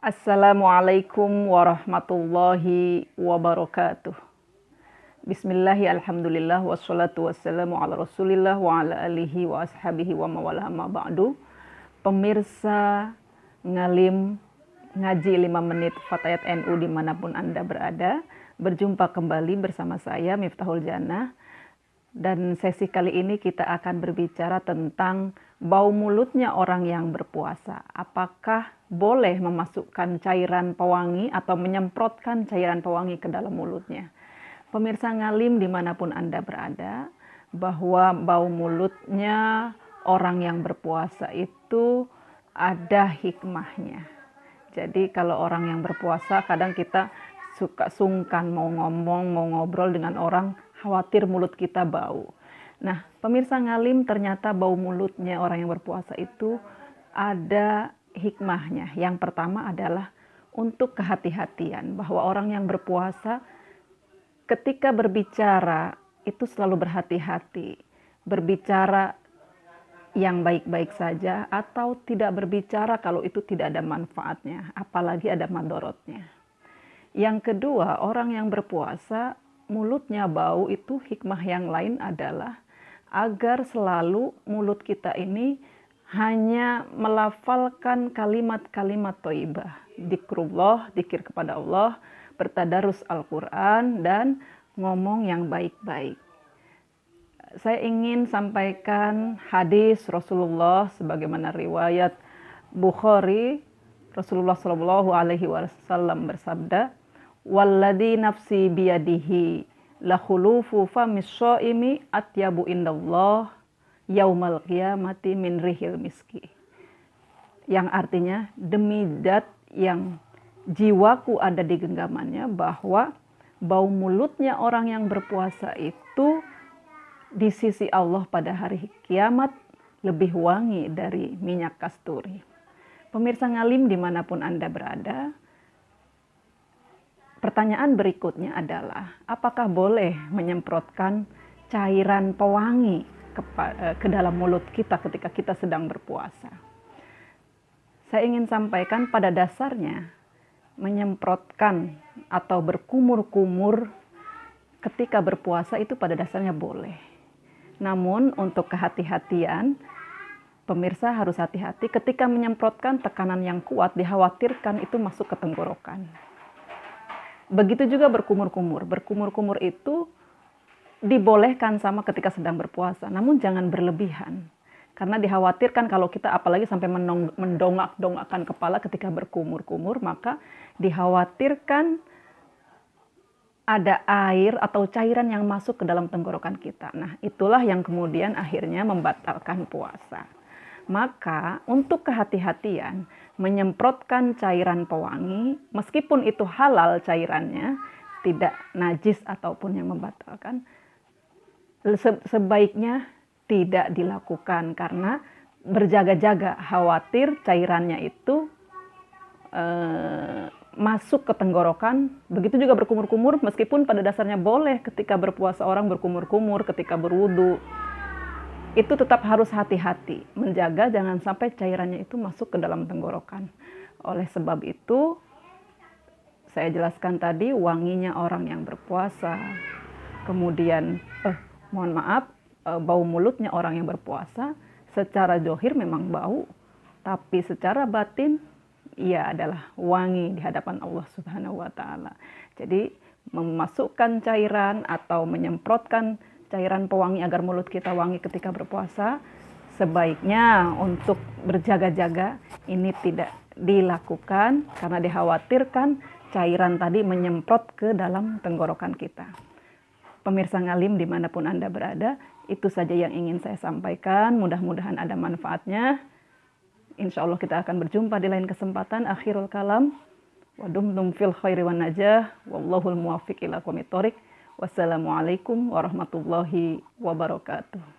Assalamualaikum warahmatullahi wabarakatuh. Bismillahirrahmanirrahim. Alhamdulillah wassalatu wassalamu ala Rasulillah wa ala alihi wa ashabihi wa mawalah ma ba'du. Pemirsa Ngalim Ngaji 5 menit Fatayat NU dimanapun Anda berada, berjumpa kembali bersama saya Miftahul Jannah. Dan sesi kali ini kita akan berbicara tentang bau mulutnya orang yang berpuasa. Apakah boleh memasukkan cairan pewangi atau menyemprotkan cairan pewangi ke dalam mulutnya? Pemirsa Ngalim dimanapun Anda berada, bahwa bau mulutnya orang yang berpuasa itu ada hikmahnya. Jadi kalau orang yang berpuasa, kadang kita suka sungkan mau ngomong, mau ngobrol dengan orang, khawatir mulut kita bau. Nah, pemirsa Ngalim, ternyata bau mulutnya orang yang berpuasa itu ada hikmahnya. Yang pertama adalah untuk kehati-hatian, bahwa orang yang berpuasa ketika berbicara itu selalu berhati-hati. Berbicara yang baik-baik saja atau tidak berbicara kalau itu tidak ada manfaatnya, apalagi ada madorotnya. Yang kedua, orang yang berpuasa mulutnya bau itu hikmah yang lain adalah agar selalu mulut kita ini hanya melafalkan kalimat-kalimat thayyibah, dzikrullah, dzikir kepada Allah, bertadarus Al-Quran, dan ngomong yang baik-baik. Saya ingin sampaikan hadis Rasulullah sebagaimana riwayat Bukhari. Rasulullah Shallallahu Alaihi Wasallam bersabda, "Walladzi nafsi biyadihi la khulufu famis shaimi atyabu indallah yaumal qiyamati min rihil miski." Yang artinya, demi zat yang jiwaku ada di genggamannya, bahwa bau mulutnya orang yang berpuasa itu di sisi Allah pada hari kiamat lebih wangi dari minyak kasturi. Pemirsa Ngalim dimanapun Anda berada, pertanyaan berikutnya adalah, apakah boleh menyemprotkan cairan pewangi ke dalam mulut kita ketika kita sedang berpuasa? Saya ingin sampaikan pada dasarnya, menyemprotkan atau berkumur-kumur ketika berpuasa itu pada dasarnya boleh. Namun untuk kehati-hatian, pemirsa harus hati-hati ketika menyemprotkan tekanan yang kuat, dikhawatirkan itu masuk ke tenggorokan. Begitu juga berkumur-kumur. Berkumur-kumur itu dibolehkan sama ketika sedang berpuasa, namun jangan berlebihan. Karena dikhawatirkan kalau kita apalagi sampai mendongak-dongakkan kepala ketika berkumur-kumur, maka dikhawatirkan ada air atau cairan yang masuk ke dalam tenggorokan kita. Nah, itulah yang kemudian akhirnya membatalkan puasa. Maka untuk kehati-hatian, menyemprotkan cairan pewangi, meskipun itu halal cairannya, tidak najis ataupun yang membatalkan, sebaiknya tidak dilakukan karena berjaga-jaga, khawatir cairannya itu masuk ke tenggorokan. Begitu juga berkumur-kumur, meskipun pada dasarnya boleh ketika berpuasa orang berkumur-kumur, ketika berwudu, itu tetap harus hati-hati, menjaga jangan sampai cairannya itu masuk ke dalam tenggorokan. Oleh sebab itu, saya jelaskan tadi wanginya orang yang berpuasa, kemudian bau mulutnya orang yang berpuasa, secara zahir memang bau, tapi secara batin ia adalah wangi di hadapan Allah Subhanahu wa Ta'ala. Jadi memasukkan cairan atau menyemprotkan cairan pewangi agar mulut kita wangi ketika berpuasa, sebaiknya untuk berjaga-jaga ini tidak dilakukan karena dikhawatirkan cairan tadi menyemprot ke dalam tenggorokan kita. Pemirsa Ngalim dimanapun Anda berada, itu saja yang ingin saya sampaikan. Mudah-mudahan ada manfaatnya. Insya Allah kita akan berjumpa di lain kesempatan. Akhirul kalam. Wa dumtum fil khairi wan najah. Wallahul muwaffiq ila aqwamit thoriq. Wassalamualaikum warahmatullahi wabarakatuh.